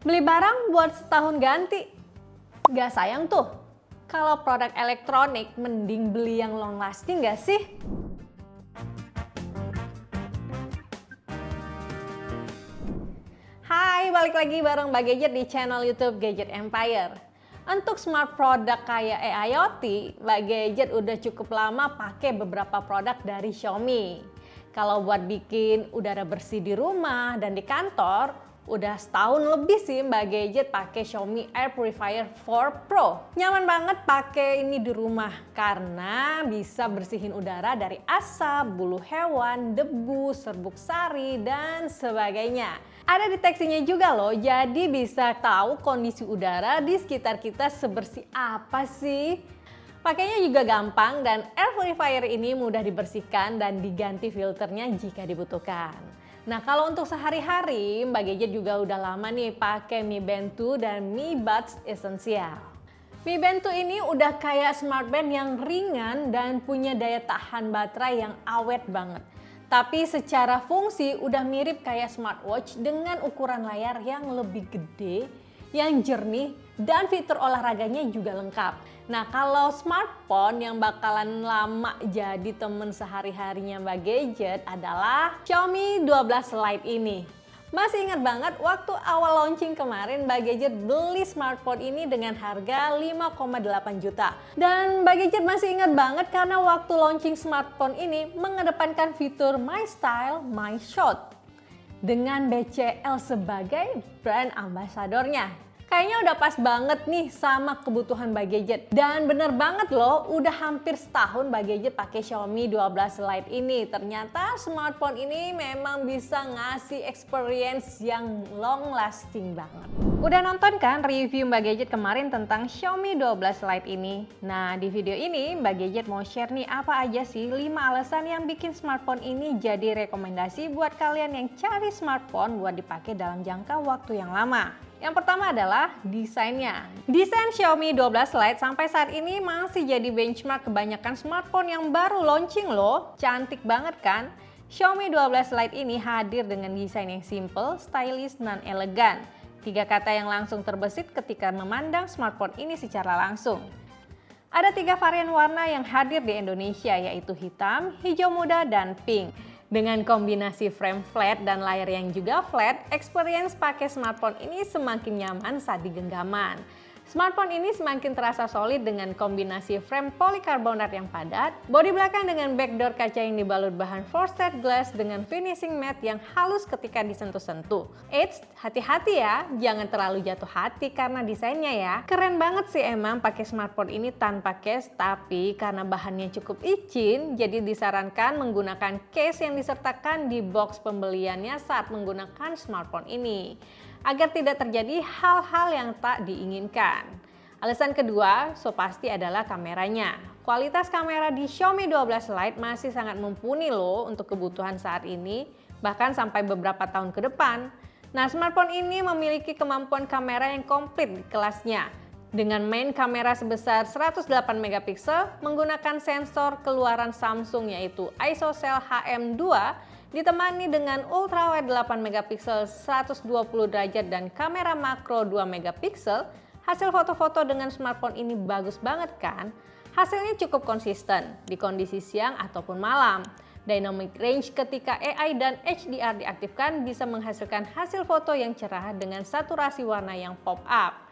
Beli barang buat setahun ganti. Gak sayang tuh. Kalau produk elektronik mending beli yang long lasting gak sih? Hai, balik lagi bareng Mbak Gadget di channel YouTube Gadget Empire. Untuk smart product kayak AIoT, Mbak Gadget udah cukup lama pakai beberapa produk dari Xiaomi. Kalau buat bikin udara bersih di rumah dan di kantor, udah setahun lebih sih Mbak Gadget pakai Xiaomi Air Purifier 4 Pro. Nyaman banget pakai ini di rumah karena bisa bersihin udara dari asap, bulu hewan, debu, serbuk sari, dan sebagainya. Ada deteksinya juga loh, jadi bisa tahu kondisi udara di sekitar kita sebersih apa sih. Pakainya juga gampang dan air purifier ini mudah dibersihkan dan diganti filternya jika dibutuhkan. Nah, kalau untuk sehari-hari, Mbak Gadget juga udah lama nih pakai Mi Band 2 dan Mi Buds Essential. Mi Band 2 ini udah kayak smart band yang ringan dan punya daya tahan baterai yang awet banget. Tapi secara fungsi udah mirip kayak smartwatch dengan ukuran layar yang lebih gede, yang jernih, dan fitur olahraganya juga lengkap. Nah, kalau smartphone yang bakalan lama jadi temen sehari-harinya Mbak Gadget adalah Xiaomi 12 Lite ini. Masih ingat banget waktu awal launching kemarin Mbak Gadget beli smartphone ini dengan harga 5,8 juta. Dan Mbak Gadget masih ingat banget karena waktu launching smartphone ini mengedepankan fitur My Style, My Shot dengan BCL sebagai brand ambasadornya. Kayaknya udah pas banget nih sama kebutuhan Mbak Gadget. Dan bener banget loh, udah hampir setahun Mbak Gadget pakai Xiaomi 12 Lite ini. Ternyata smartphone ini memang bisa ngasih experience yang long lasting banget. Udah nonton kan review Mbak Gadget kemarin tentang Xiaomi 12 Lite ini? Nah, di video ini Mbak Gadget mau share nih apa aja sih 5 alasan yang bikin smartphone ini jadi rekomendasi buat kalian yang cari smartphone buat dipakai dalam jangka waktu yang lama. Yang pertama adalah desainnya. Desain Xiaomi 12 Lite sampai saat ini masih jadi benchmark kebanyakan smartphone yang baru launching loh. Cantik banget kan? Xiaomi 12 Lite ini hadir dengan desain yang simple, stylish, dan elegan. 3 kata yang langsung terbesit ketika memandang smartphone ini secara langsung. Ada 3 varian warna yang hadir di Indonesia, yaitu hitam, hijau muda, dan pink. Dengan kombinasi frame flat dan layar yang juga flat, experience pakai smartphone ini semakin nyaman saat digenggaman. Smartphone ini semakin terasa solid dengan kombinasi frame polikarbonat yang padat, bodi belakang dengan backdoor kaca yang dibalut bahan frosted glass dengan finishing matte yang halus ketika disentuh-sentuh. Eits, hati-hati ya, jangan terlalu jatuh hati karena desainnya ya. Keren banget sih emang pakai smartphone ini tanpa case, tapi karena bahannya cukup licin, jadi disarankan menggunakan case yang disertakan di box pembeliannya saat menggunakan smartphone ini, agar tidak terjadi hal-hal yang tak diinginkan. Alasan kedua, so pasti adalah kameranya. Kualitas kamera di Xiaomi 12 Lite masih sangat mumpuni loh untuk kebutuhan saat ini, bahkan sampai beberapa tahun ke depan. Nah, smartphone ini memiliki kemampuan kamera yang komplit di kelasnya. Dengan main kamera sebesar 108 megapiksel menggunakan sensor keluaran Samsung yaitu ISOCELL HM2, ditemani dengan ultrawide 8 megapiksel 120 derajat dan kamera makro 2 megapiksel, hasil foto-foto dengan smartphone ini bagus banget kan? Hasilnya cukup konsisten di kondisi siang ataupun malam. Dynamic range ketika AI dan HDR diaktifkan bisa menghasilkan hasil foto yang cerah dengan saturasi warna yang pop up.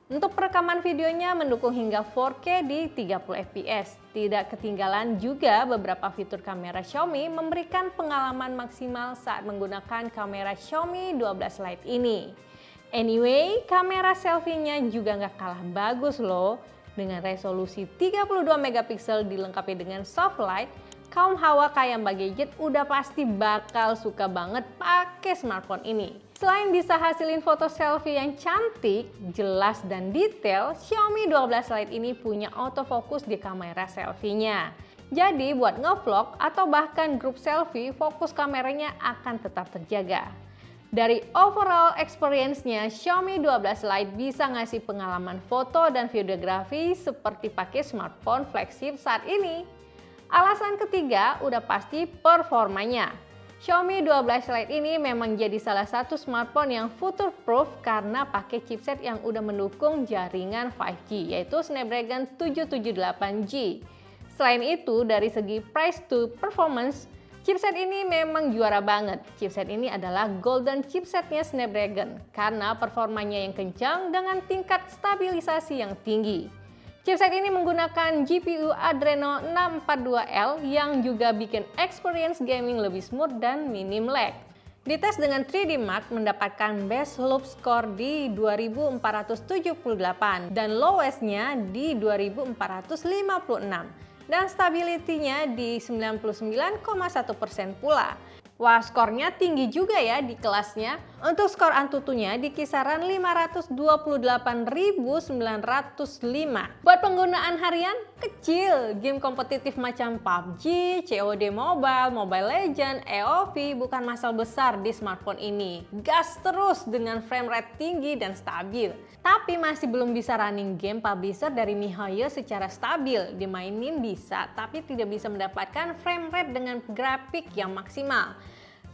Untuk perekaman videonya mendukung hingga 4K di 30 fps. Tidak ketinggalan juga beberapa fitur kamera Xiaomi memberikan pengalaman maksimal saat menggunakan kamera Xiaomi 12 Lite ini. Anyway, kamera selfie-nya juga nggak kalah bagus loh. Dengan resolusi 32 megapiksel dilengkapi dengan soft light, kaum hawa kayak Mbak Gadget udah pasti bakal suka banget pakai smartphone ini. Selain bisa hasilin foto selfie yang cantik, jelas, dan detail, Xiaomi 12 Lite ini punya autofocus di kamera selfie-nya. Jadi buat ngevlog atau bahkan grup selfie, fokus kameranya akan tetap terjaga. Dari overall experience-nya, Xiaomi 12 Lite bisa ngasih pengalaman foto dan videografi seperti pakai smartphone flagship saat ini. Alasan ketiga udah pasti performanya. Xiaomi 12 Lite ini memang jadi salah satu smartphone yang future-proof karena pakai chipset yang udah mendukung jaringan 5G, yaitu Snapdragon 778G. Selain itu, dari segi price to performance, chipset ini memang juara banget. Chipset ini adalah golden chipsetnya Snapdragon karena performanya yang kencang dengan tingkat stabilisasi yang tinggi. Chipset ini menggunakan GPU Adreno 642L yang juga bikin experience gaming lebih smooth dan minim lag. Dites dengan 3D Mark mendapatkan best loop score di 2478 dan lowestnya di 2456 dan stability-nya di 99,1% pula. Wah, skornya tinggi juga ya di kelasnya. Untuk skor Antutunya di kisaran 528.905. Buat penggunaan harian, kecil. Game kompetitif macam PUBG, COD Mobile, Mobile Legends, EOV bukan masalah besar di smartphone ini. Gas terus dengan frame rate tinggi dan stabil. Tapi masih belum bisa running game publisher dari MiHoYo secara stabil. Dimainin bisa, tapi tidak bisa mendapatkan frame rate dengan grafik yang maksimal.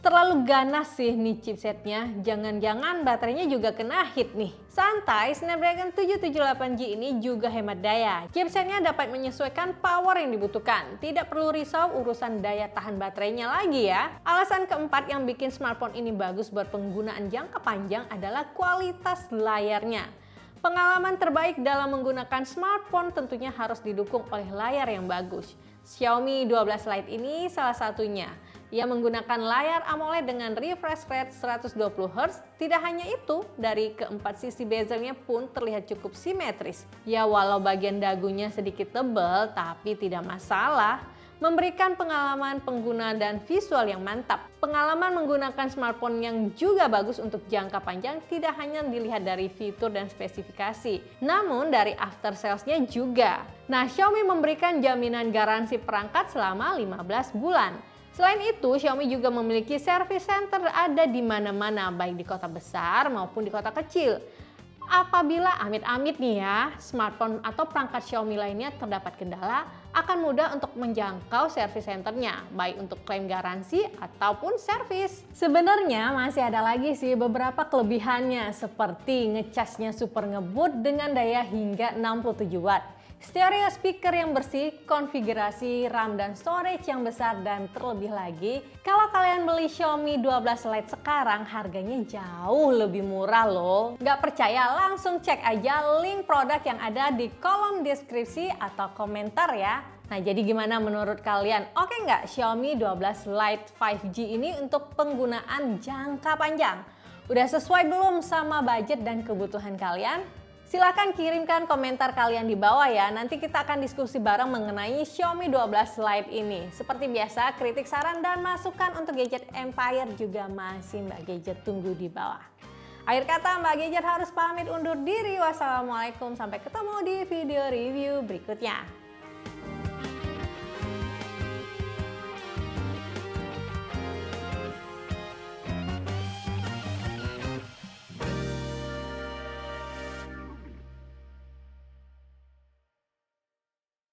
Terlalu ganas sih nih chipsetnya, jangan-jangan baterainya juga kena hit nih. Santai, Snapdragon 778G ini juga hemat daya. Chipsetnya dapat menyesuaikan power yang dibutuhkan. Tidak perlu risau urusan daya tahan baterainya lagi ya. Alasan keempat yang bikin smartphone ini bagus buat penggunaan jangka panjang adalah kualitas layarnya. Pengalaman terbaik dalam menggunakan smartphone tentunya harus didukung oleh layar yang bagus. Xiaomi 12 Lite ini salah satunya. Ia menggunakan layar AMOLED dengan refresh rate 120Hz. Tidak hanya itu, dari keempat sisi bezelnya pun terlihat cukup simetris. Ya walau bagian dagunya sedikit tebal, tapi tidak masalah. Memberikan pengalaman pengguna dan visual yang mantap. Pengalaman menggunakan smartphone yang juga bagus untuk jangka panjang tidak hanya dilihat dari fitur dan spesifikasi, namun dari after sales-nya juga. Nah, Xiaomi memberikan jaminan garansi perangkat selama 15 bulan. Selain itu, Xiaomi juga memiliki service center ada di mana-mana, baik di kota besar maupun di kota kecil. Apabila amit-amit nih ya, smartphone atau perangkat Xiaomi lainnya terdapat kendala, akan mudah untuk menjangkau service centernya, baik untuk klaim garansi ataupun servis. Sebenarnya masih ada lagi sih beberapa kelebihannya, seperti ngecasnya super ngebut dengan daya hingga 67 watt. Stereo speaker yang bersih, konfigurasi RAM dan storage yang besar, dan terlebih lagi, kalau kalian beli Xiaomi 12 Lite sekarang harganya jauh lebih murah loh. Nggak percaya? Langsung cek aja link produk yang ada di kolom deskripsi atau komentar ya. Nah, jadi gimana menurut kalian? Oke nggak Xiaomi 12 Lite 5G ini untuk penggunaan jangka panjang? Udah sesuai belum sama budget dan kebutuhan kalian? Silahkan kirimkan komentar kalian di bawah ya, nanti kita akan diskusi bareng mengenai Xiaomi 12 Lite ini. Seperti biasa, kritik, saran, dan masukan untuk Gadget Empire juga masih Mbak Gadget tunggu di bawah. Akhir kata, Mbak Gadget harus pamit undur diri. Wassalamualaikum, sampai ketemu di video review berikutnya.